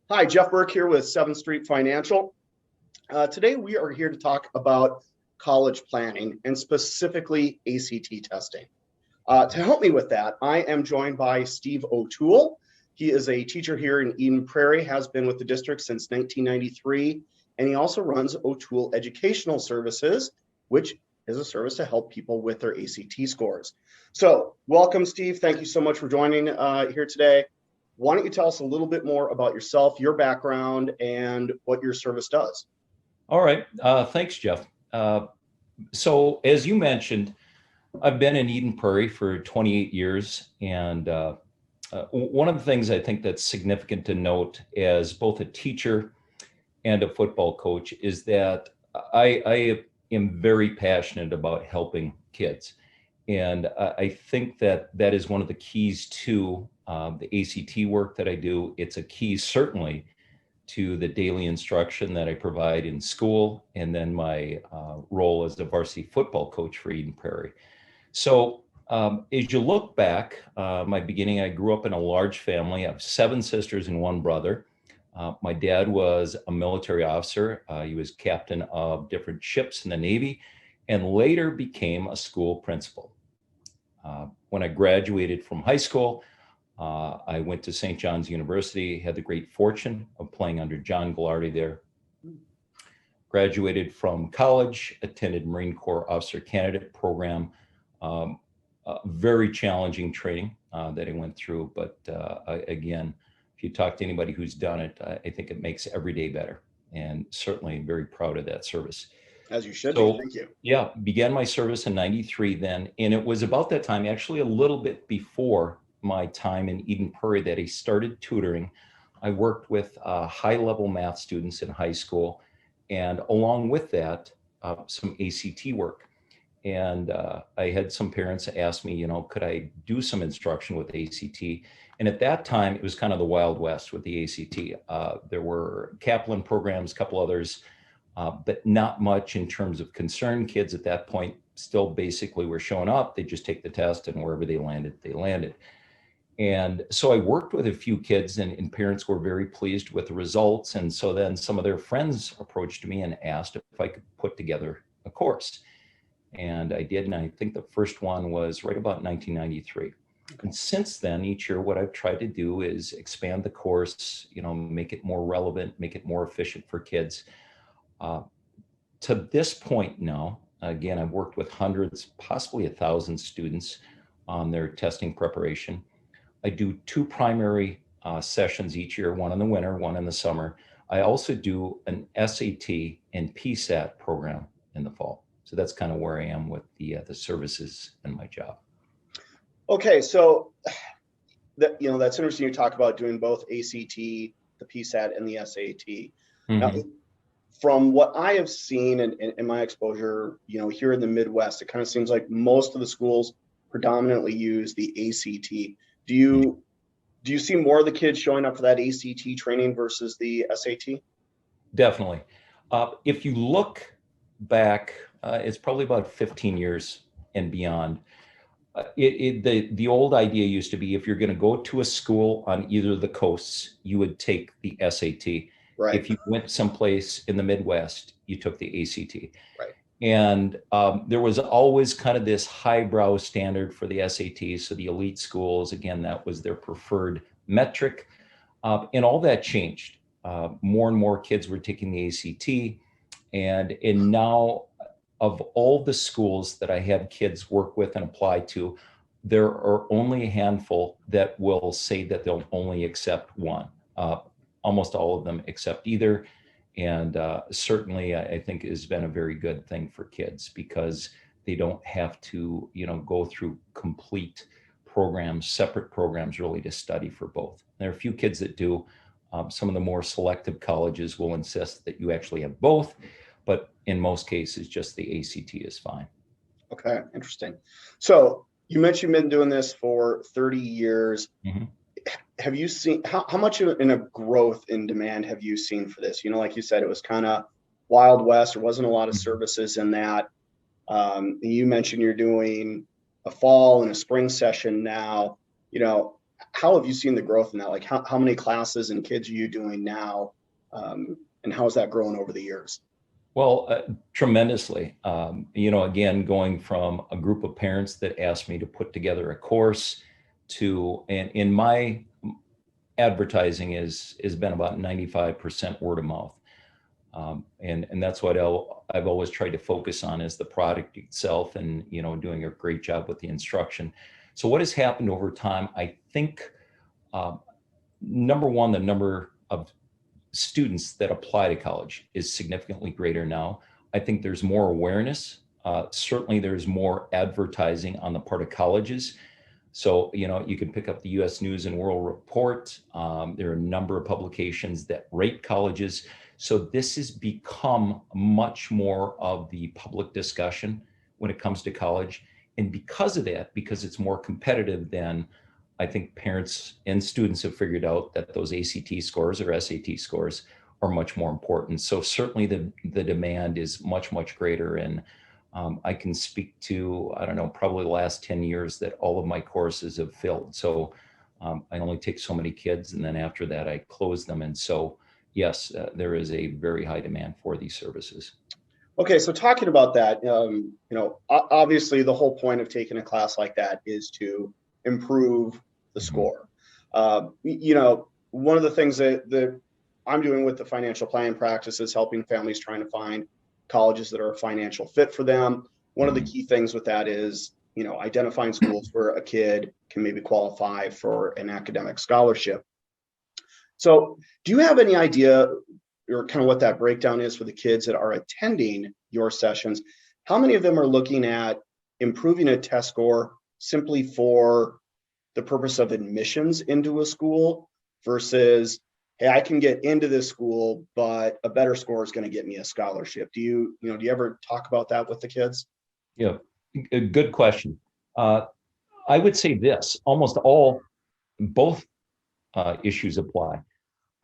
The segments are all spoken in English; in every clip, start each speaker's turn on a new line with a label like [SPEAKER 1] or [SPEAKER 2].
[SPEAKER 1] Hi, Jeff Burke here with 7th Street Financial. Today we are here to talk about college planning and specifically ACT testing. To help me with that, I am joined by Steve O'Toole. He is a teacher here in Eden Prairie, has been with the district since 1993, and he also runs O'Toole Educational Services, which is a service to help people with their ACT scores. So welcome, Steve. Thank you so much for joining here today. Why don't you tell us a little bit more about yourself, your background, and what your service does?
[SPEAKER 2] All right. Thanks, Jeff. So as you mentioned, I've been in Eden Prairie for 28 years. And one of the things I think that's significant to note as both a teacher and a football coach is that I am very passionate about helping kids. And I think that that is one of the keys to the ACT work that I do. It's a key, certainly, to the daily instruction that I provide in school, and then my role as the varsity football coach for Eden Prairie. So as you look back, my beginning, I grew up in a large family. I have 7 sisters and 1 brother. My dad was a military officer. He was captain of different ships in the Navy and later became a school principal. When I graduated from high school, I went to St. John's University, had the great fortune of playing under John Gallardi there. Graduated from college, attended Marine Corps Officer Candidate Program. Very challenging training that I went through, but again, if you talk to anybody who's done it, I think it makes every day better, and certainly very proud of that service.
[SPEAKER 1] As you should be. Thank you.
[SPEAKER 2] Yeah, began my service in 93 then, and it was about that time, actually a little bit before my time in Eden Prairie, that I started tutoring. I worked with high-level math students in high school, and along with that, some ACT work. And I had some parents ask me, could I do some instruction with ACT? And at that time, it was kind of the Wild West with the ACT. There were Kaplan programs, a couple others, but not much in terms of concerned kids at that point. Still basically were showing up. They just take the test, and wherever they landed, they landed. And so I worked with a few kids, and parents were very pleased with the results. And so then some of their friends approached me and asked if I could put together a course. And I did, and I think the first one was right about 1993. And since then, each year, what I've tried to do is expand the course, make it more relevant, make it more efficient for kids. To this point now, again, I've worked with hundreds, possibly 1,000 students on their testing preparation. I do 2 primary sessions each year, one in the winter, one in the summer. I also do an SAT and PSAT program in the fall. So that's kind of where I am with the services and my job.
[SPEAKER 1] Okay, so that's interesting. You talk about doing both ACT, the PSAT, and the SAT.
[SPEAKER 2] Mm-hmm.
[SPEAKER 1] Now, from what I have seen in my exposure, here in the Midwest, it kind of seems like most of the schools predominantly use the ACT. Do you see more of the kids showing up for that ACT training versus the SAT?
[SPEAKER 2] Definitely. If you look back, it's probably about 15 years and beyond. The old idea used to be if you're going to go to a school on either of the coasts, you would take the SAT.
[SPEAKER 1] Right.
[SPEAKER 2] If you went someplace in the Midwest, you took the ACT.
[SPEAKER 1] Right.
[SPEAKER 2] And there was always kind of this highbrow standard for the SAT. So the elite schools, again, that was their preferred metric. And all that changed. More and more kids were taking the ACT. And now, of all the schools that I have kids work with and apply to, there are only a handful that will say that they'll only accept one. Almost all of them accept either. And certainly, I think has been a very good thing for kids because they don't have to, go through complete programs, separate programs, really to study for both. There are a few kids that do. Some of the more selective colleges will insist that you actually have both, but in most cases, just the ACT is fine.
[SPEAKER 1] Okay, interesting. So you mentioned you've been doing this for 30 years.
[SPEAKER 2] Mm-hmm.
[SPEAKER 1] Have you seen how much in a growth in demand have you seen for this? Like you said, it was kind of Wild West. There wasn't a lot of services in that. You mentioned you're doing a fall and a spring session now. how have you seen the growth in that? Like how many classes and kids are you doing now? And how has that grown over the years?
[SPEAKER 2] Well, tremendously. Again, going from a group of parents that asked me to put together a course to, and in my advertising is been about 95% word of mouth. And that's what I've always tried to focus on is the product itself and, doing a great job with the instruction. So what has happened over time, I think, number one, the number of students that apply to college is significantly greater now. I think there's more awareness. Certainly there's more advertising on the part of colleges. So, you can pick up the US News and World Report. There are a number of publications that rate colleges. So this has become much more of the public discussion when it comes to college. And because of that, because it's more competitive than I think parents and students have figured out that those ACT scores or SAT scores are much more important. So certainly the demand is much, much greater. And I can speak to, I don't know, probably the last 10 years that all of my courses have filled. So I only take so many kids, and then after that, I close them. And so, yes, there is a very high demand for these services.
[SPEAKER 1] Okay, so talking about that, obviously the whole point of taking a class like that is to improve the score. One of the things that I'm doing with the financial planning practice is helping families trying to find colleges that are a financial fit for them. One of the key things with that is, identifying schools where a kid can maybe qualify for an academic scholarship. So do you have any idea or kind of what that breakdown is for the kids that are attending your sessions? How many of them are looking at improving a test score simply for the purpose of admissions into a school versus, hey, I can get into this school, but a better score is going to get me a scholarship? Do you ever talk about that with the kids?
[SPEAKER 2] Yeah, a good question. I would say this, both issues apply.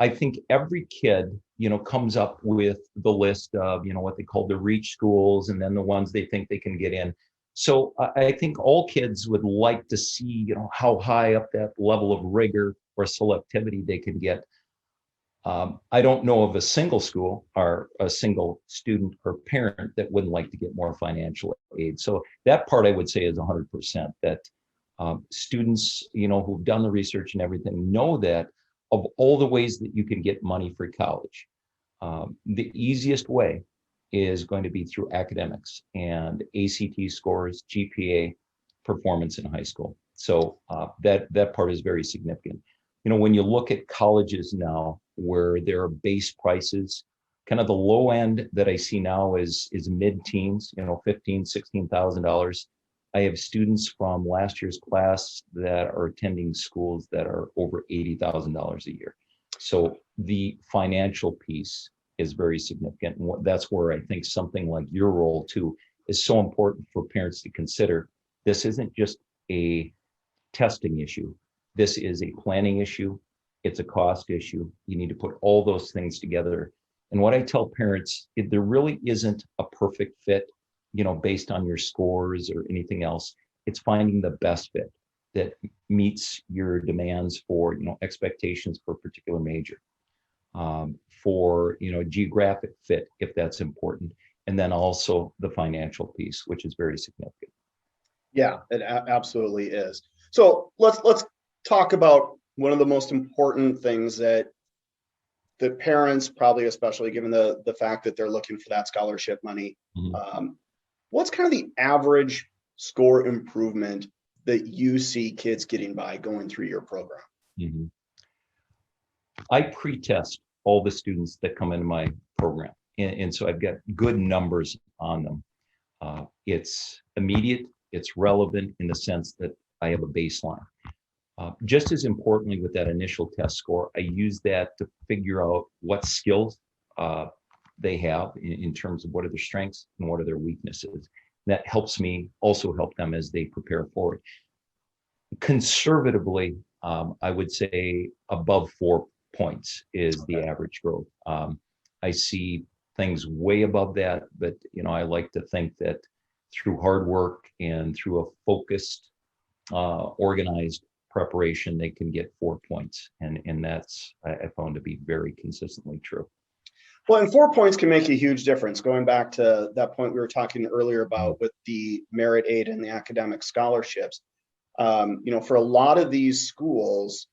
[SPEAKER 2] I think every kid, comes up with the list of, what they call the reach schools and then the ones they think they can get in. So I think all kids would like to see, how high up that level of rigor or selectivity they can get. I don't know of a single school or a single student or parent that wouldn't like to get more financial aid. So that part I would say is 100%, that students, who've done the research and everything know that of all the ways that you can get money for college, the easiest way is going to be through academics and ACT scores, GPA, performance in high school. So that part is very significant. When you look at colleges now where there are base prices, kind of the low end that I see now is mid-teens, $15,000, $16,000. I have students from last year's class that are attending schools that are over $80,000 a year. So the financial piece is very significant. And that's where I think something like your role too is so important for parents to consider. This isn't just a testing issue. This is a planning issue. It's a cost issue. You need to put all those things together. And what I tell parents, there really isn't a perfect fit, based on your scores or anything else. It's finding the best fit that meets your demands for, expectations for a particular major, for, geographic fit, if that's important. And then also the financial piece, which is very significant.
[SPEAKER 1] Yeah, it absolutely is. So let's talk about one of the most important things that the parents, probably especially given the fact that they're looking for that scholarship money. What's kind of the average score improvement that you see kids getting by going through your program?
[SPEAKER 2] I pre-test all the students that come into my program. And so I've got good numbers on them. It's immediate, it's relevant in the sense that I have a baseline. Just as importantly with that initial test score, I use that to figure out what skills they have in terms of what are their strengths and what are their weaknesses. That helps me also help them as they prepare forward. Conservatively, I would say above 4 points is the average growth. I see things way above that, but I like to think that through hard work and through a focused, organized preparation, they can get 4 points. And that's, I found to be very consistently true.
[SPEAKER 1] Well, and 4 points can make a huge difference. Going back to that point we were talking earlier about with the merit aid and the academic scholarships, for a lot of these schools,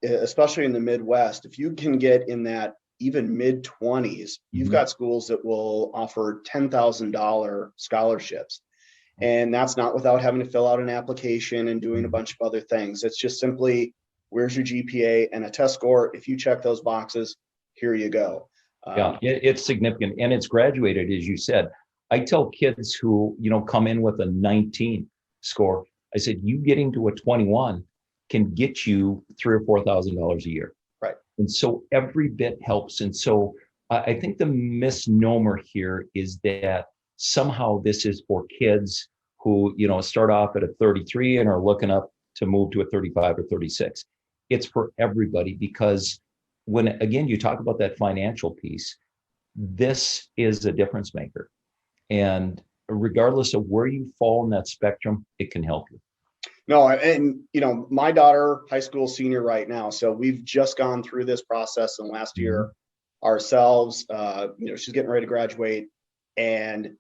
[SPEAKER 1] especially in the Midwest, if you can get in that even mid 20s, you've got schools that will offer $10,000 scholarships. And that's not without having to fill out an application and doing a bunch of other things. It's just simply, where's your GPA and a test score? If you check those boxes, here you go.
[SPEAKER 2] Yeah, it's significant. And it's graduated, as you said. I tell kids who, come in with a 19 score, I said, you getting to a 21 can get you $3,000 or $4,000 a year.
[SPEAKER 1] Right.
[SPEAKER 2] And so every bit helps. And so I think the misnomer here is that somehow this is for kids who, start off at a 33 and are looking up to move to a 35 or 36. It's for everybody, because when, again, you talk about that financial piece, this is a difference maker. And regardless of where you fall in that spectrum, it can help you.
[SPEAKER 1] No, and my daughter, high school senior right now, so we've just gone through this process in last year ourselves. She's getting ready to graduate, and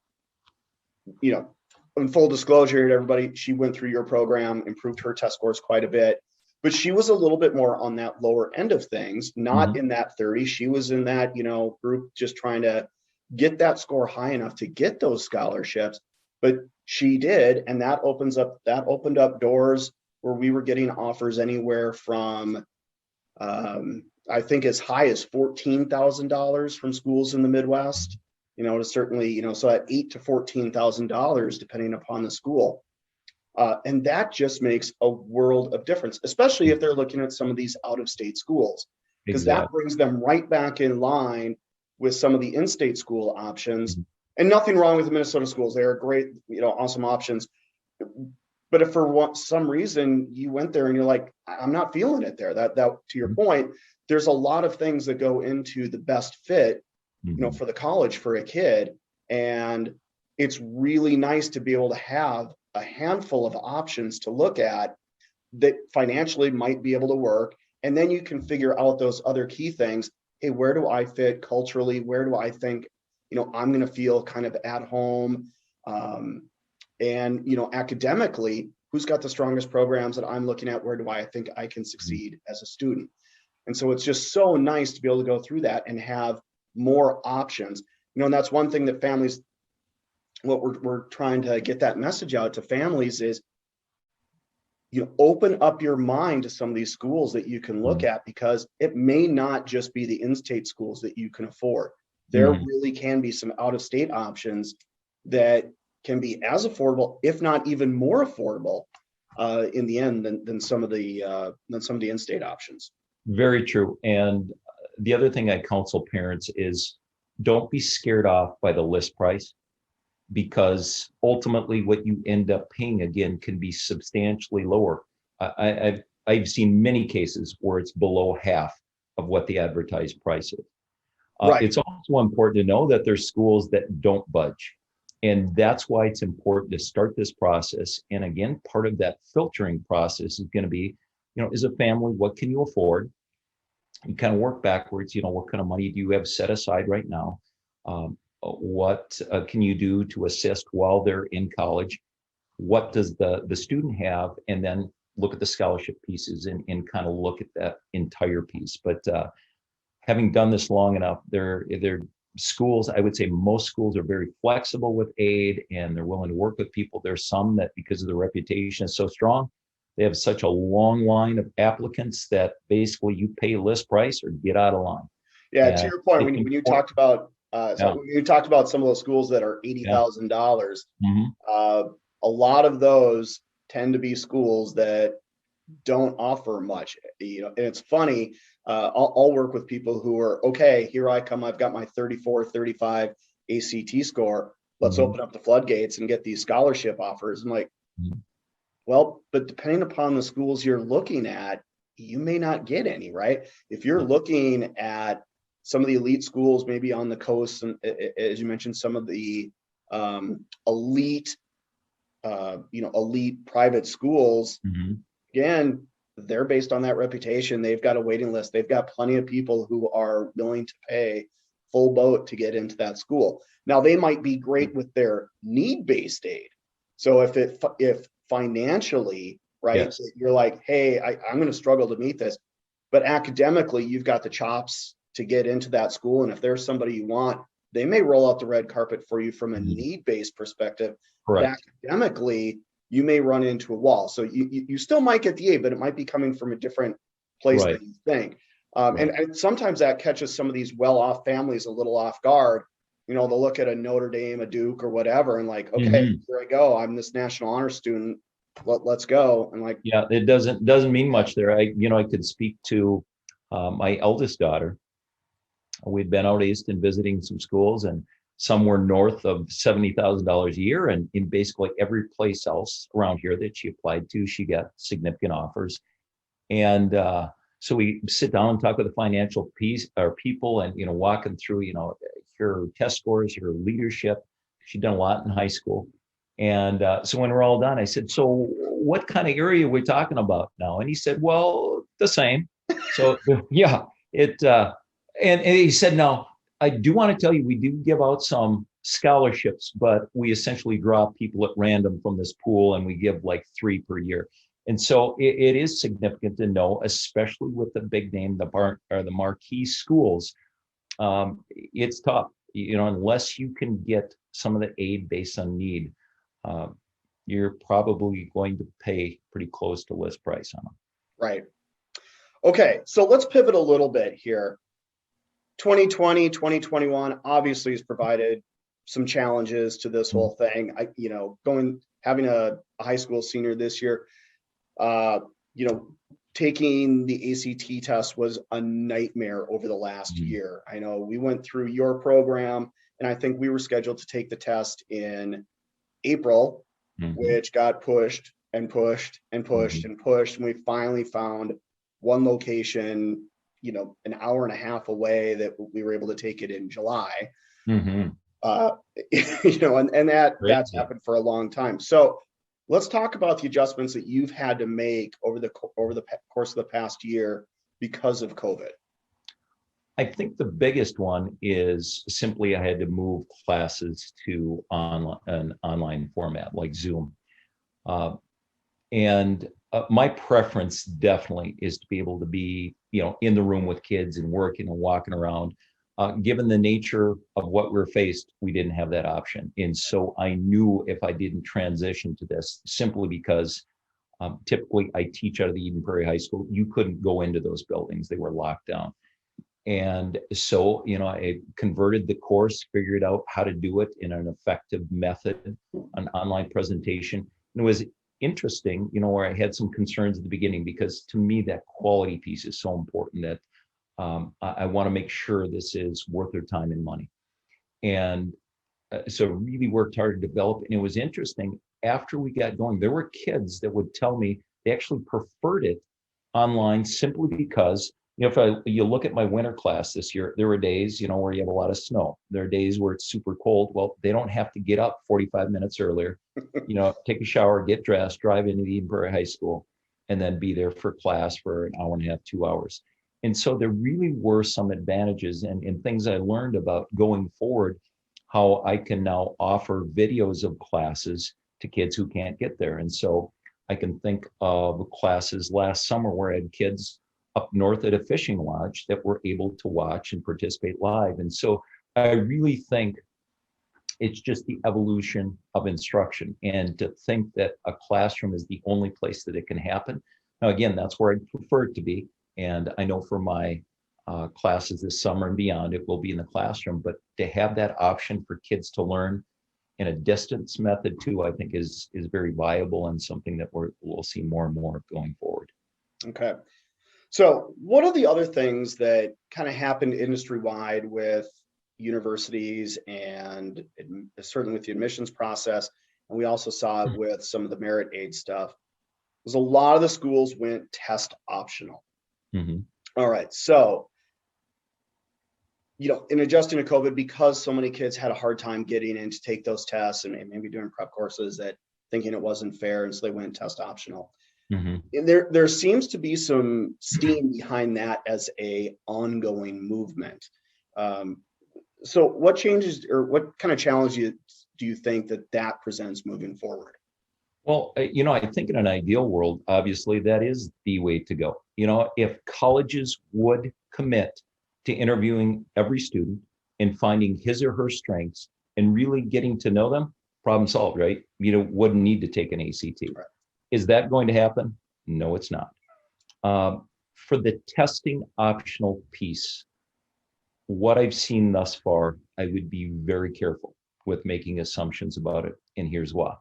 [SPEAKER 1] in full disclosure to everybody, she went through your program, improved her test scores quite a bit, but she was a little bit more on that lower end of things, not in that 30. She was in that group, just trying to get that score high enough to get those scholarships. But she did, and that opened up doors where we were getting offers anywhere from I think as high as $14,000 from schools in the Midwest, to certainly, so at $8,000 to $14,000 depending upon the school. And that just makes a world of difference, especially if they're looking at some of these out-of-state schools, because that brings them right back in line with some of the in-state school options. And nothing wrong with the Minnesota schools. They are great, awesome options. But if for some reason you went there and you're like, I'm not feeling it there, that to your point, there's a lot of things that go into the best fit, for the college for a kid. And it's really nice to be able to have a handful of options to look at that financially might be able to work. And then you can figure out those other key things. Hey, where do I fit culturally? Where do I think, I'm going to feel kind of at home? And, academically, who's got the strongest programs that I'm looking at? Where do I think I can succeed as a student? And so it's just so nice to be able to go through that and have more options. And that's one thing that families, what we're trying to get that message out to families is, open up your mind to some of these schools that you can look at, because it may not just be the in-state schools that you can afford. There really can be some out-of-state options that can be as affordable, if not even more affordable, in the end than some of the in-state options.
[SPEAKER 2] Very true. And the other thing I counsel parents is, don't be scared off by the list price, because ultimately what you end up paying again can be substantially lower. I've seen many cases where it's below half of what the advertised price is.
[SPEAKER 1] Right.
[SPEAKER 2] It's also important to know that there's schools that don't budge. And that's why it's important to start this process. And again, part of that filtering process is going to be, as a family, what can you afford? You kind of work backwards, what kind of money do you have set aside right now? What can you do to assist while they're in college? What does the student have? And then look at the scholarship pieces and kind of look at that entire piece. But having done this long enough, they're schools, I would say most schools are very flexible with aid and they're willing to work with people. There's some that, because of the reputation is so strong, they have such a long line of applicants that basically you pay list price or get out of line.
[SPEAKER 1] Yeah, to your point, when you talked about when you talked about some of those schools that are $80,000, a lot of those tend to be schools that don't offer much. And it's funny. I'll work with people who are, okay, here I come. I've got my 34, 35 ACT score. Let's open up the floodgates and get these scholarship offers. I'm like, well, but depending upon the schools you're looking at, you may not get any, right? If you're looking at some of the elite schools, maybe on the coast, and as you mentioned, some of the elite private schools, again, they're based on that reputation. They've got a waiting list. They've got plenty of people who are willing to pay full boat to get into that school. Now, they might be great with their need-based aid. So if financially, right,
[SPEAKER 2] Yes.
[SPEAKER 1] you're like, hey, I'm going to struggle to meet this, but academically, you've got the chops to get into that school. And if there's somebody you want, they may roll out the red carpet for you from a need-based perspective. But
[SPEAKER 2] Correct.
[SPEAKER 1] academically, you may run into a wall. So you still might get the aid, but it might be coming from a different place
[SPEAKER 2] Right.
[SPEAKER 1] than you think.
[SPEAKER 2] Right.
[SPEAKER 1] And sometimes that catches some of these well-off families a little off guard. They'll look at a Notre Dame, a Duke, or whatever, and like, okay, here I go. I'm this national honor student. Let's go. And like,
[SPEAKER 2] Yeah, it doesn't mean much there. I could speak to my eldest daughter. We'd been out east and visiting some schools, and some were north of $70,000 a year, and in basically every place else around here that she applied to, she got significant offers. And so we sit down and talk with the financial people, and walking through her test scores, her leadership. She'd done a lot in high school. And so when we're all done, I said, so what kind of area are we talking about now? And he said, well, the same. So yeah, and he said, no, I do want to tell you, we do give out some scholarships, but we essentially draw people at random from this pool, and we give like 3 per year. And so it is significant to know, especially with the big name, the marquee schools. It's tough, unless you can get some of the aid based on need. You're probably going to pay pretty close to list price on them.
[SPEAKER 1] right. Okay, so let's pivot a little bit here. 2020, 2021 obviously has provided some challenges to this whole thing. Having a high school senior this year, taking the ACT test was a nightmare over the last year. I know we went through your program, and I think we were scheduled to take the test in April, which got pushed and pushed and pushed and pushed. And we finally found one location, an hour and a half away, that we were able to take it in July. And that's happened for a long time. So let's talk about the adjustments that you've had to make over the course of the past year because of COVID.
[SPEAKER 2] I think the biggest one is simply I had to move classes to an online format like Zoom. And my preference definitely is to be able to be, in the room with kids and working and walking around. Given the nature of what we're faced, we didn't have that option. And so I knew if I didn't transition to this, simply because typically I teach out of the Eden Prairie High School, you couldn't go into those buildings. They were locked down. And so, I converted the course, figured out how to do it in an effective method, an online presentation. And it was interesting, where I had some concerns at the beginning, because to me, that quality piece is so important that I want to make sure this is worth their time and money. And so really worked hard to develop. And it was interesting, after we got going, there were kids that would tell me they actually preferred it online, simply because, if you look at my winter class this year, there were days, where you have a lot of snow. There are days where it's super cold. Well, they don't have to get up 45 minutes earlier, take a shower, get dressed, drive into the Eden Prairie High School, and then be there for class for an hour and a half, 2 hours. And so there really were some advantages and things I learned about going forward, how I can now offer videos of classes to kids who can't get there. And so I can think of classes last summer where I had kids up north at a fishing lodge that were able to watch and participate live. And so I really think it's just the evolution of instruction, and to think that a classroom is the only place that it can happen. Now, again, that's where I'd prefer it to be. And I know for my classes this summer and beyond, it will be in the classroom, but to have that option for kids to learn in a distance method too, I think is very viable, and something that we'll see more and more going forward.
[SPEAKER 1] Okay. So what are the other things that kind of happened industry-wide with universities, and certainly with the admissions process? And we also saw it with some of the merit aid stuff. Because a lot of the schools went test optional. All right. So, in adjusting to COVID, because so many kids had a hard time getting in to take those tests and maybe doing prep courses, that thinking it wasn't fair, and so they went test optional.
[SPEAKER 2] Mhm.
[SPEAKER 1] And there seems to be some steam behind that as a ongoing movement. Um, so what changes or what kind of challenges do you think that presents moving forward?
[SPEAKER 2] Well, I think in an ideal world, obviously, that is the way to go. If colleges would commit to interviewing every student and finding his or her strengths and really getting to know them, problem solved, right? Wouldn't need to take an ACT.
[SPEAKER 1] Right.
[SPEAKER 2] Is that going to happen? No, it's not. For the testing optional piece, what I've seen thus far, I would be very careful with making assumptions about it. And here's why.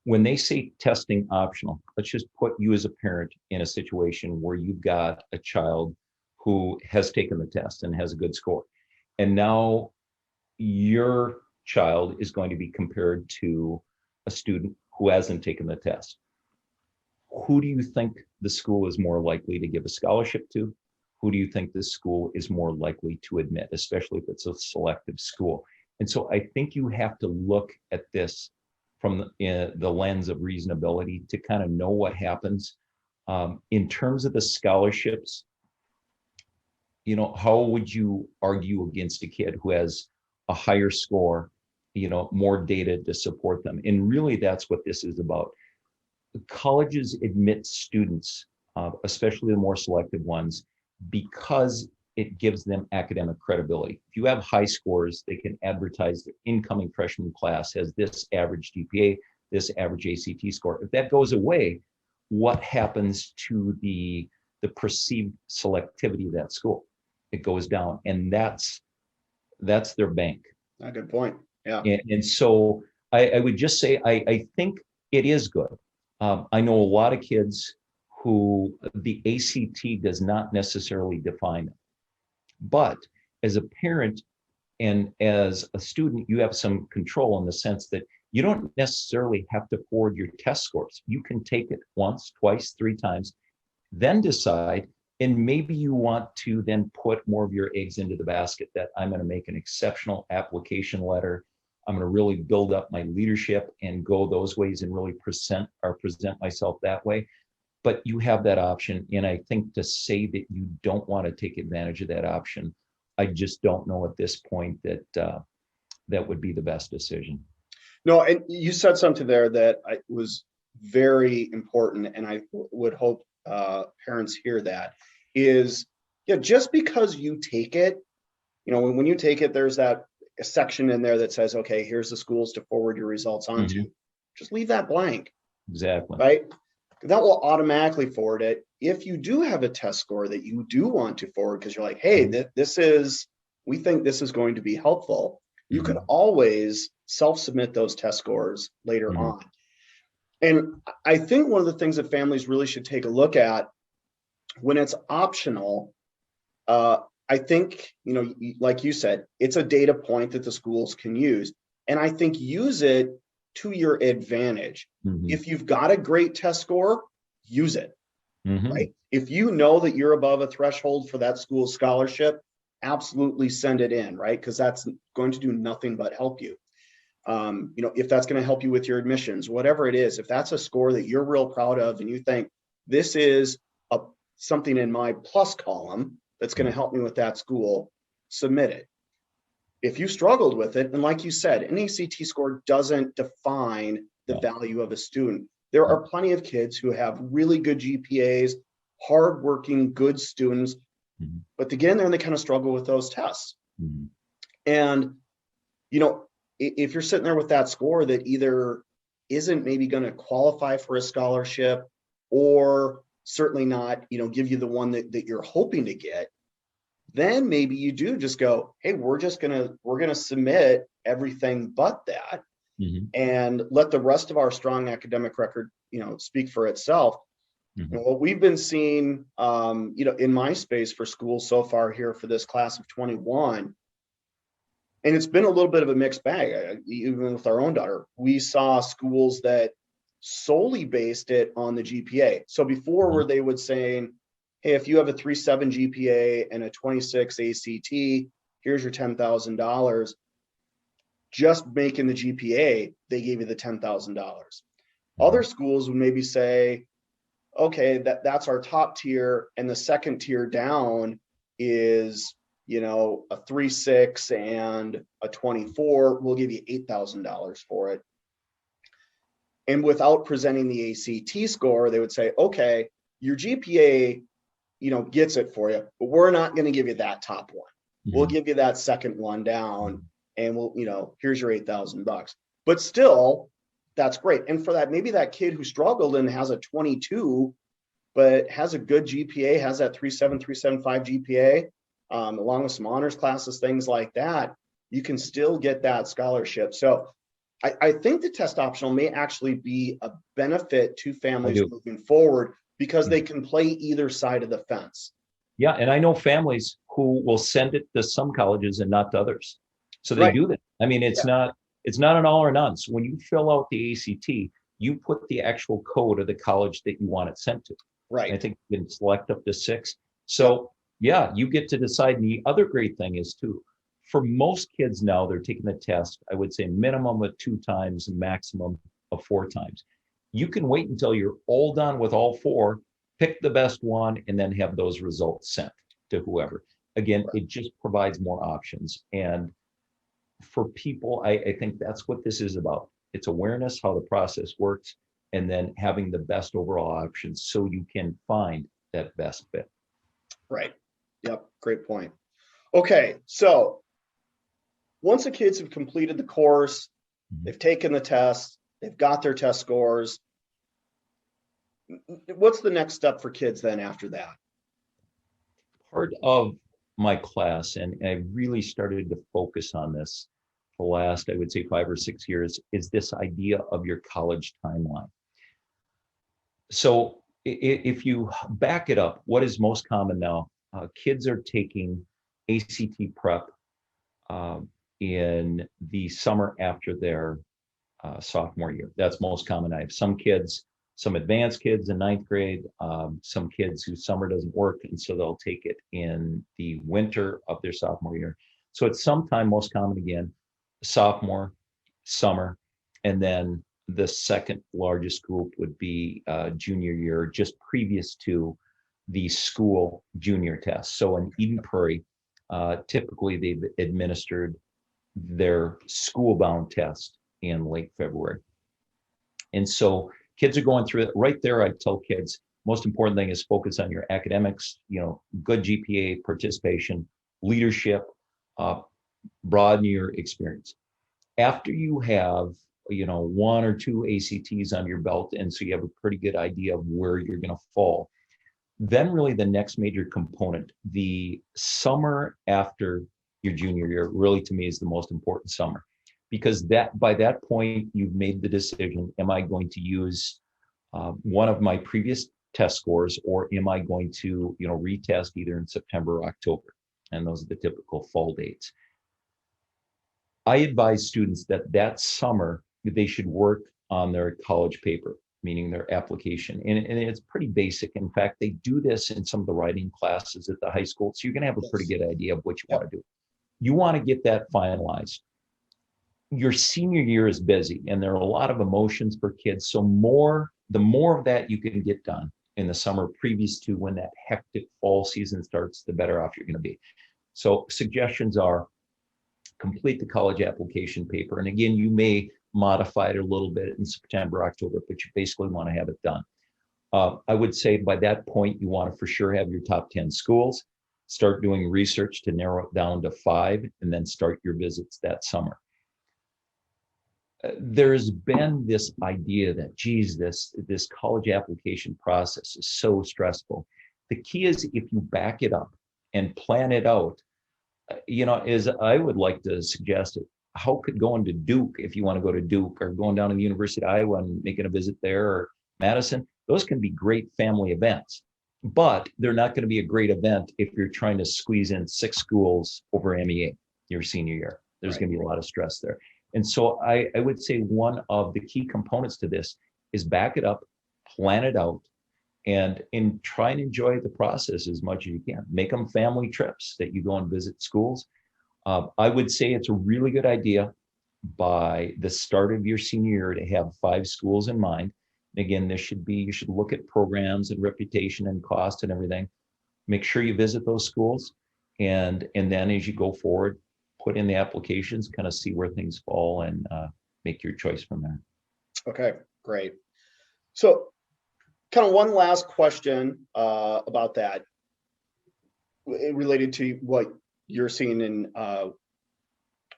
[SPEAKER 2] When they say testing optional, let's just put you as a parent in a situation where you've got a child who has taken the test and has a good score. And now your child is going to be compared to a student who hasn't taken the test. Who do you think the school is more likely to give a scholarship to? Who do you think the school is more likely to admit, especially if it's a selective school? And so I think you have to look at this from the lens of reasonability to kind of know what happens. In terms of the scholarships, how would you argue against a kid who has a higher score, more data to support them? And really, that's what this is about. Colleges admit students, especially the more selective ones, because it gives them academic credibility. If you have high scores, they can advertise the incoming freshman class has this average GPA, this average ACT score. If that goes away, what happens to the perceived selectivity of that school? It goes down, and that's their bank.
[SPEAKER 1] A good point. Yeah.
[SPEAKER 2] And so I would just say I think it is good. I know a lot of kids who the ACT does not necessarily define them. But as a parent and as a student, you have some control in the sense that you don't necessarily have to forward your test scores. You can take it once, twice, three times, then decide. And maybe you want to then put more of your eggs into the basket that I'm going to make an exceptional application letter. I'm going to really build up my leadership and go those ways and really present myself that way. But you have that option. And I think to say that you don't want to take advantage of that option, I just don't know at this point that that would be the best decision.
[SPEAKER 1] No, and you said something there that was very important, and I would hope parents hear that is, yeah, just because you take it, when you take it, there's that section in there that says, okay, here's the schools to forward your results onto.
[SPEAKER 2] Mhm.
[SPEAKER 1] Just leave that blank,
[SPEAKER 2] Exactly.
[SPEAKER 1] right? That will automatically forward it. If you do have a test score that you do want to forward, because you're like, hey, we think this is going to be helpful, you can always self-submit those test scores later
[SPEAKER 2] Mhm.
[SPEAKER 1] on. And I think one of the things that families really should take a look at when it's optional, I think, like you said, it's a data point that the schools can use. And I think use it to your advantage.
[SPEAKER 2] Mhm.
[SPEAKER 1] If you've got a great test score, use it,
[SPEAKER 2] Mhm.
[SPEAKER 1] right? If you know that you're above a threshold for that school scholarship, absolutely send it in, right? Because that's going to do nothing but help you. If that's going to help you with your admissions, whatever it is, if that's a score that you're real proud of and you think this is something in my plus column that's going to help me with that school, submit it. If you struggled with it, and like you said, an ACT score doesn't define the value of a student. There are plenty of kids who have really good GPAs, hardworking, good students,
[SPEAKER 2] Mhm.
[SPEAKER 1] but they get in there and they kind of struggle with those tests.
[SPEAKER 2] Mhm.
[SPEAKER 1] And, if you're sitting there with that score that either isn't maybe going to qualify for a scholarship or certainly not, give you the one that you're hoping to get, then maybe you do just go, hey, we're going to submit everything but that
[SPEAKER 2] Mhm.
[SPEAKER 1] and let the rest of our strong academic record, speak for itself.
[SPEAKER 2] Mhm.
[SPEAKER 1] What we've been seeing, in my space for schools so far here for this class of 21, and it's been a little bit of a mixed bag. Even with our own daughter, we saw schools that solely based it on the GPA. So before, where they would saying, hey, if you have a 3.7 GPA and a 26 ACT, here's your $10,000. Just making the GPA, they gave you the $10,000. Other schools would maybe say, okay, that's our top tier, and the second tier down is, a 3.6 and a 24. We'll give you $8,000 for it. And without presenting the ACT score, they would say, okay, your GPA, gets it for you, but we're not going to give you that top one. We'll give you that second one down, and here's your $8,000. But still, that's great. And for that, maybe that kid who struggled and has a 22, but has a good GPA, has that 3.7, 3.75 GPA, along with some honors classes, things like that, you can still get that scholarship. So I think the test optional may actually be a benefit to families moving forward, because they can play either side of the fence.
[SPEAKER 2] Yeah, and I know families who will send it to some colleges and not to others. So they do that. I mean, it's not an all or none. So when you fill out the ACT, you put the actual code of the college that you want it sent to.
[SPEAKER 1] Right.
[SPEAKER 2] And I think you can select up to 6. So yeah, you get to decide. And the other great thing is too, for most kids now, they're taking the test, I would say minimum of 2 times and maximum of 4 times. You can wait until you're all done with all 4, pick the best one, and then have those results sent to whoever. Again, it just provides more options. And for people, I think that's what this is about. It's awareness, how the process works, and then having the best overall options so you can find that best fit.
[SPEAKER 1] Right. Yep. Great point. Okay. So once the kids have completed the course, they've taken the test, they've got their test scores, what's the next step for kids then after that?
[SPEAKER 2] Part of my class, and I really started to focus on this the last, I would say 5 or 6 years, is this idea of your college timeline. So if you back it up, what is most common now? Kids are taking ACT prep in the summer after their sophomore year. That's most common. I have some kids, some advanced kids in 9th grade, some kids whose summer doesn't work, and so they'll take it in the winter of their sophomore year. So it's sometime, most common again, sophomore, summer, and then the second largest group would be junior year, just previous to the school junior test. So in Eden Prairie, typically they've administered their school-bound test in late February. And so kids are going through it. Right there, I tell kids, most important thing is focus on your academics, good GPA, participation, leadership, broaden your experience. After you have, 1 or 2 ACTs on your belt, and so you have a pretty good idea of where you're going to fall, then really the next major component, the summer after your junior year, really to me is the most important summer, because that by that point you've made the decision: am I going to use one of my previous test scores, or am I going to retest either in September or October? And those are the typical fall dates. I advise students that summer they should work on their college paper, meaning their application. And it's pretty basic. In fact, they do this in some of the writing classes at the high school. So you're going to have a pretty good idea of what you want to do. You want to get that finalized. Your senior year is busy, and there are a lot of emotions for kids. So the more of that you can get done in the summer previous to when that hectic fall season starts, the better off you're going to be. So suggestions are: complete the college application paper. And again, you may modify it a little bit in September, October, but you basically want to have it done. I would say by that point, you want to for sure have your top 10 schools, start doing research to narrow it down to 5, and then start your visits that summer. There's been this idea that, geez, this college application process is so stressful. The key is, if you back it up and plan it out, is I would like to suggest it. How could going to Duke, if you want to go to Duke, or going down to the University of Iowa and making a visit there, or Madison, those can be great family events, but they're not going to be a great event if you're trying to squeeze in 6 schools over MEA your senior year. There's going to be a lot of stress there. And so I would say one of the key components to this is back it up, plan it out, and try and enjoy the process as much as you can. Make them family trips that you go and visit schools. I would say it's a really good idea by the start of your senior year to have 5 schools in mind. Again, you should look at programs and reputation and cost and everything. Make sure you visit those schools, and then as you go forward, put in the applications, kind of see where things fall, and make your choice from there.
[SPEAKER 1] Okay, great. So kind of one last question about that related to what you're seeing in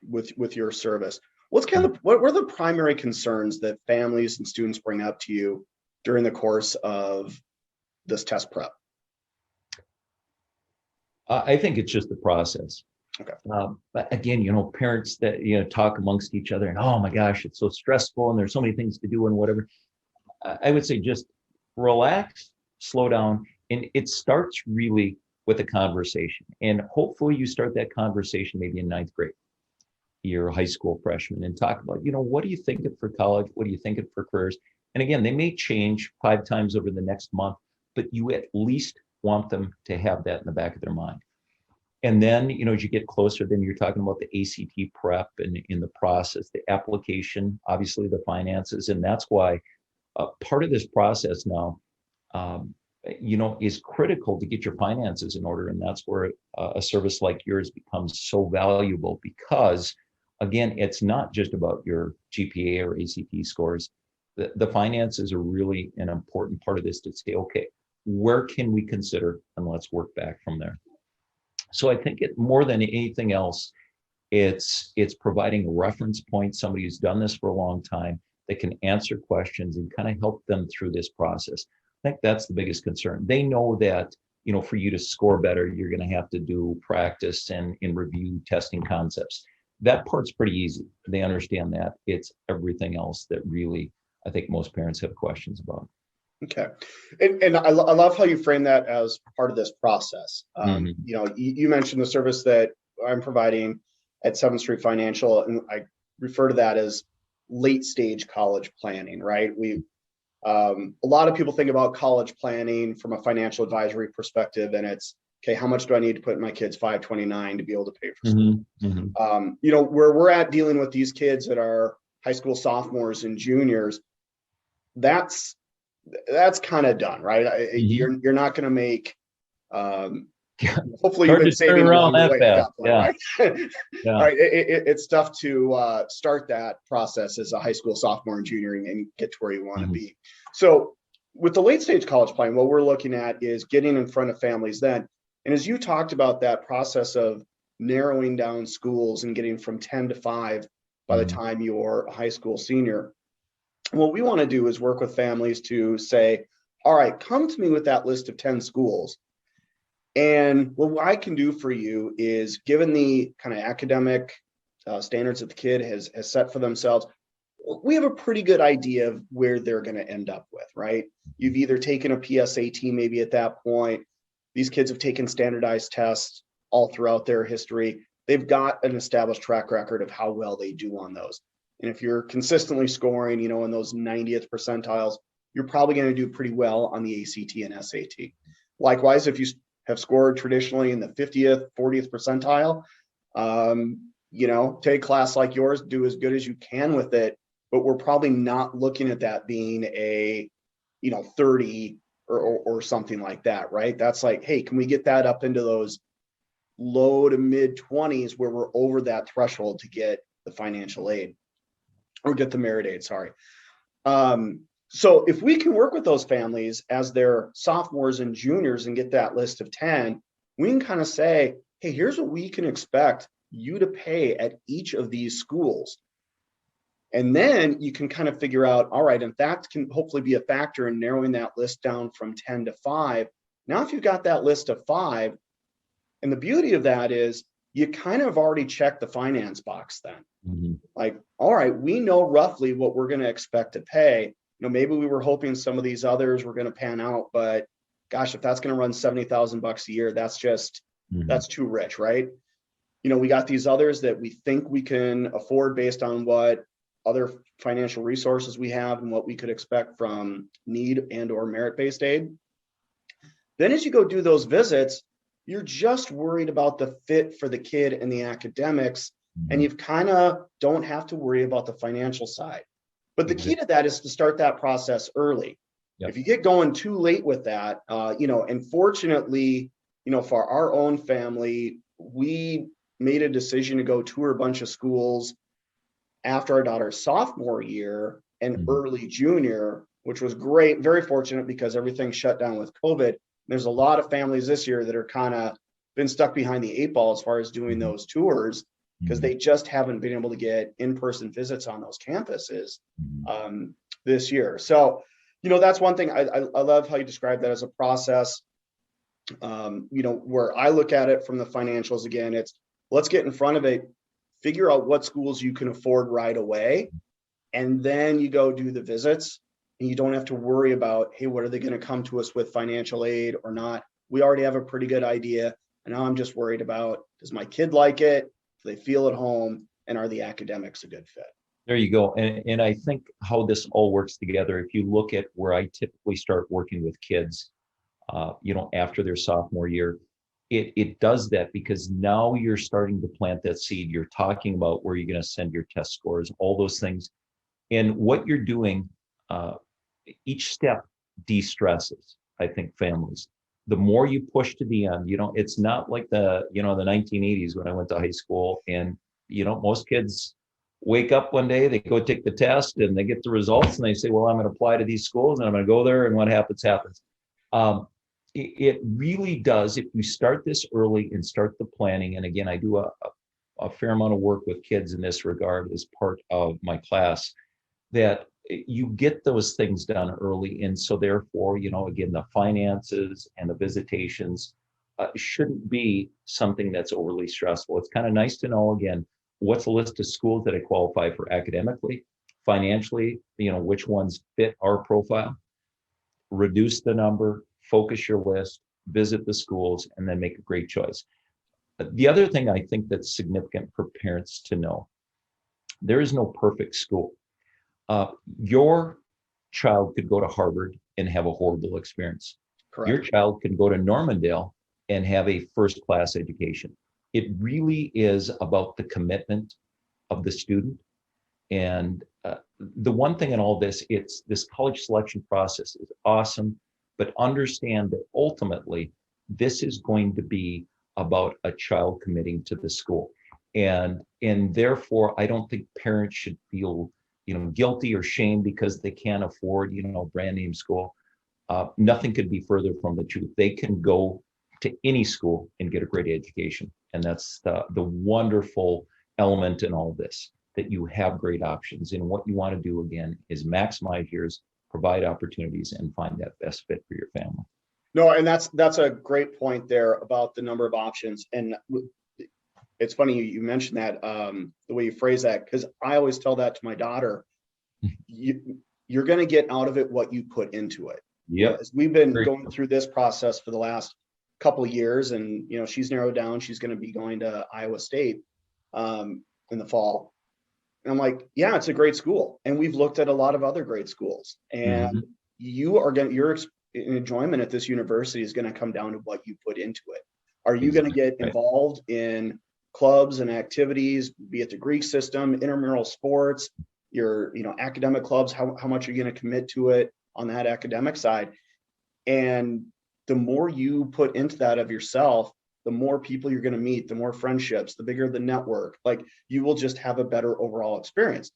[SPEAKER 1] with your service. What were the primary concerns that families and students bring up to you during the course of this test prep?
[SPEAKER 2] I think it's just the process.
[SPEAKER 1] Okay.
[SPEAKER 2] But again, parents that, talk amongst each other and, oh my gosh, it's so stressful and there's so many things to do and whatever. I would say just relax, slow down. And it starts really with a conversation. And hopefully you start that conversation maybe in ninth grade. You're a high school freshman, and talk about, what are you thinking for college? What are you thinking for careers? And again, they may change 5 times over the next month, but you at least want them to have that in the back of their mind. And then, as you get closer, then you're talking about the ACT prep and in the process, the application, obviously the finances. And that's why part of this process now, is critical to get your finances in order. And that's where a service like yours becomes so valuable, because again, it's not just about your GPA or ACT scores. The finances are really an important part of this, to say, okay, where can we consider, and let's work back from there. So I think it, more than anything else, it's providing a reference point, somebody who's done this for a long time that can answer questions and kind of help them through this process. I think that's the biggest concern. They know that, for you to score better, you're going to have to do practice and review testing concepts. That part's pretty easy. They understand that. It's everything else that really, I think most parents have questions about.
[SPEAKER 1] Okay. And I love how you frame that as part of this process. You mentioned the service that I'm providing at 7th Street Financial, and I refer to that as late stage college planning, right? A lot of people think about college planning from a financial advisory perspective, and it's, okay, how much do I need to put in my kid's 529 to be able to pay for school? Where we're at dealing with these kids that are high school sophomores and juniors, that's kind of done, right? You're not going to make, hopefully you've been saving along the way at that point, right?
[SPEAKER 2] Yeah.
[SPEAKER 1] All right, it's tough to start that process as a high school sophomore and junior and get to where you want to be. So with the late stage college plan, what we're looking at is getting in front of families then. And as you talked about that process of narrowing down schools and getting from 10 to 5 by the time you're a high school senior, what we want to do is work with families to say, all right, come to me with that list of 10 schools. And what I can do for you is, given the kind of academic standards that the kid has set for themselves, we have a pretty good idea of where they're going to end up with, right? You've either taken a PSAT maybe at that point. These kids have taken standardized tests all throughout their history. They've got an established track record of how well they do on those. And if you're consistently scoring, in those 90th percentiles, you're probably going to do pretty well on the ACT and SAT. Likewise, if you have scored traditionally in the 50th, 40th percentile, take a class like yours, do as good as you can with it, but we're probably not looking at that being a, 30 or something like that, right? That's like, hey, can we get that up into those low to mid 20s where we're over that threshold to get the financial aid or get the merit aid, sorry. So if we can work with those families as their sophomores and juniors and get that list of 10, we can kind of say, hey, here's what we can expect you to pay at each of these schools. And then you can kind of figure out, all right, and that can hopefully be a factor in narrowing that list down from 10 to 5. Now, if you've got that list of 5, and the beauty of that is you kind of already checked the finance box then. Like, all right, we know roughly what we're going to expect to pay. Maybe we were hoping some of these others were going to pan out, but gosh, if that's going to run $70,000 a year, that's just, that's too rich, right? We got these others that we think we can afford based on what other financial resources we have and what we could expect from need and or merit-based aid. Then as you go do those visits, you're just worried about the fit for the kid and the academics, and you've kind of don't have to worry about the financial side. But the key to that is to start that process early.
[SPEAKER 2] Yep.
[SPEAKER 1] If you get going too late with that, and fortunately, for our own family, we made a decision to go tour a bunch of schools after our daughter's sophomore year and early junior, which was great. Very fortunate because everything shut down with COVID. There's a lot of families this year that are kind of been stuck behind the 8 ball as far as doing those tours because they just haven't been able to get in-person visits on those campuses this year. So, that's one thing. I love how you describe that as a process. Where I look at it from the financials, again, it's let's get in front of it, figure out what schools you can afford right away, and then you go do the visits, and you don't have to worry about, hey, what are they going to come to us with financial aid or not? We already have a pretty good idea, and now I'm just worried about, does my kid like it? Do they feel at home? And are the academics a good fit?
[SPEAKER 2] There you go. And I think how this all works together, if you look at where I typically start working with kids, after their sophomore year, it does that because now you're starting to plant that seed. You're talking about where you're going to send your test scores, all those things. And what you're doing, each step de-stresses, I think, families. The more you push to the end, it's not like the 1980s when I went to high school and, most kids wake up one day, they go take the test and they get the results and they say, well, I'm going to apply to these schools and I'm going to go there and what happens. It really does. If you start this early and start the planning, and again, I do a fair amount of work with kids in this regard as part of my class, that you get those things done early. And so therefore, again, the finances and the visitations shouldn't be something that's overly stressful. It's kind of nice to know, again, what's a list of schools that I qualify for academically, financially, which ones fit our profile, reduce the number, focus your list, visit the schools, and then make a great choice. The other thing I think that's significant for parents to know, there is no perfect school. Your child could go to Harvard and have a horrible experience.
[SPEAKER 1] Correct.
[SPEAKER 2] Your child can go to Normandale and have a first-class education. It really is about the commitment of the student. And the one thing in all this, it's this college selection process is awesome, but understand that ultimately this is going to be about a child committing to the school. And therefore, I don't think parents should feel guilty or shame because they can't afford, brand name school. Nothing could be further from the truth. They can go to any school and get a great education. And that's the wonderful element in all this, that you have great options. And what you want to do, again, is maximize yours, provide opportunities, and find that best fit for your family.
[SPEAKER 1] No, and that's a great point there about the number of options. And it's funny you mentioned that, the way you phrase that, because I always tell that to my daughter, you're going to get out of it what you put into it.
[SPEAKER 2] Yeah.
[SPEAKER 1] We've been going through this process for the last couple of years, and she's narrowed down. She's going to be going to Iowa State in the fall. And I'm like, yeah, it's a great school, and we've looked at a lot of other great schools, and your enjoyment at this university is going to come down to what you put into it. Are you going to get involved in clubs and activities, be it the Greek system, intramural sports, your academic clubs? How much are you going to commit to it on that academic side? And the more you put into that of yourself, the more people you're going to meet, the more friendships, the bigger the network. Like, you will just have a better overall experience.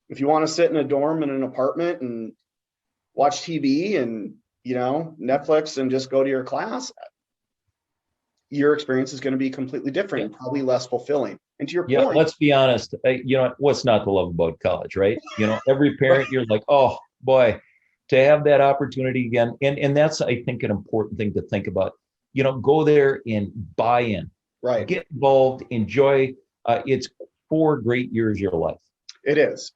[SPEAKER 1] If you want to sit in a dorm in an apartment and watch TV and Netflix and just go to your class, your experience is going to be completely different and probably less fulfilling. And to your point,
[SPEAKER 2] let's be honest, what's not to love about college, right? Every parent, you're like, oh boy, to have that opportunity again. And that's, I think, an important thing to think about. Go there and buy in,
[SPEAKER 1] right?
[SPEAKER 2] Get involved, enjoy. It's 4 great years of your life.
[SPEAKER 1] It is.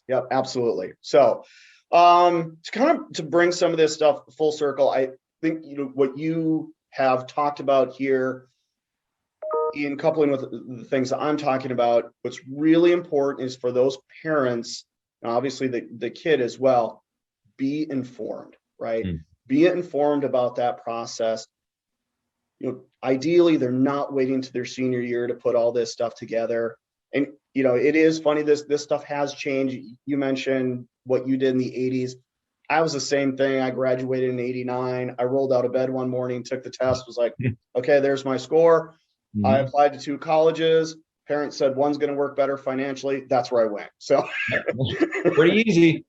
[SPEAKER 1] Yep, absolutely. So, to bring some of this stuff full circle, I think, what you have talked about here in coupling with the things that I'm talking about, what's really important is for those parents, and obviously the kid as well, be informed, right? Be informed about that process. Ideally, they're not waiting to their senior year to put all this stuff together. And, it is funny, this stuff has changed. You mentioned, what you did in the 80s. I was the same thing. I graduated in 89. I rolled out of bed one morning, took the test, was like, okay, there's my score. I applied to 2 colleges. Parents said one's going to work better financially. That's where I went. So
[SPEAKER 2] pretty easy.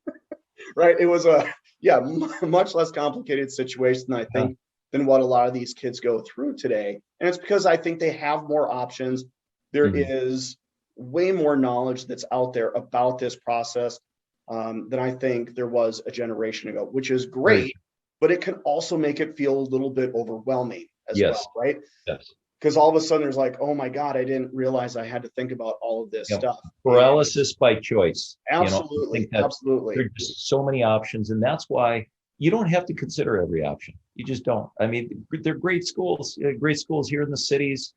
[SPEAKER 1] Right. It was much less complicated situation, I think, than what a lot of these kids go through today. And it's because I think they have more options. There is way more knowledge that's out there about this process than I think there was a generation ago, which is great, but it can also make it feel a little bit overwhelming as well, right?
[SPEAKER 2] Yes.
[SPEAKER 1] Because all of a sudden there's like, oh my God, I didn't realize I had to think about all of this stuff.
[SPEAKER 2] Paralysis by choice.
[SPEAKER 1] Absolutely. Absolutely.
[SPEAKER 2] There's just so many options. And that's why you don't have to consider every option. You just don't. I mean, they're great schools here in the cities.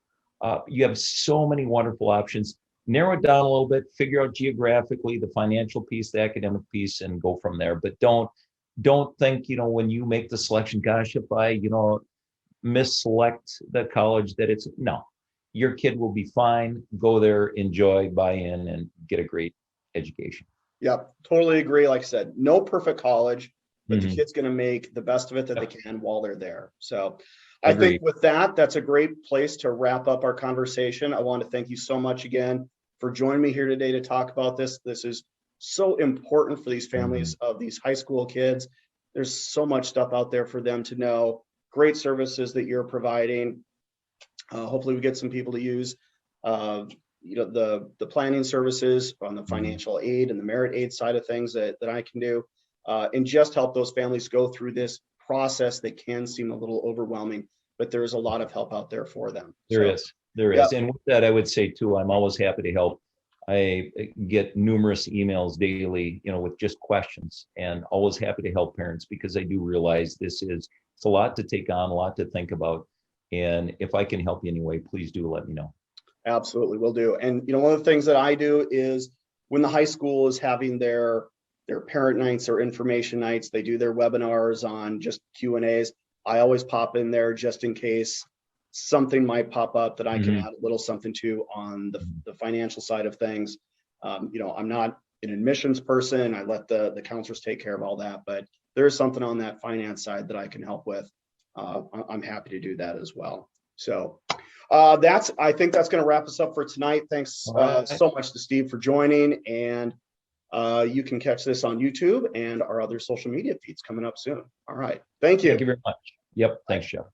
[SPEAKER 2] You have so many wonderful options. Narrow it down a little bit, figure out geographically the financial piece, the academic piece, and go from there. But don't think, when you make the selection, gosh, if I, misselect the college no, your kid will be fine. Go there, enjoy, buy in, and get a great education.
[SPEAKER 1] Yep, totally agree. Like I said, no perfect college, but the kid's going to make the best of it that they can while they're there. So I think with that, that's a great place to wrap up our conversation. I want to thank you so much again for joining me here today to talk about this. This is so important for these families of these high school kids. There's so much stuff out there for them to know. Great services that you're providing. Hopefully we get some people to use the planning services on the financial aid and the merit aid side of things that I can do, and just help those families go through this process that can seem a little overwhelming, but there is a lot of help out there for them.
[SPEAKER 2] There is. And with that, I would say too, I'm always happy to help. I get numerous emails daily, with just questions, and always happy to help parents, because I do realize it's a lot to take on, a lot to think about. And if I can help you anyway, please do let me know. Absolutely, will do. And one of the things that I do is when the high school is having their parent nights or information nights, they do their webinars on just Q&As. I always pop in there just in case something might pop up that I can add a little something to on the financial side of things. I'm not an admissions person. I let the counselors take care of all that, but there is something on that finance side that I can help with. I'm happy to do that as well. So I think that's going to wrap us up for tonight. Thanks so much to Steve for joining, and you can catch this on YouTube and our other social media feeds coming up soon. All right. Thank you. Thank you very much. Yep. Thanks, Jeff.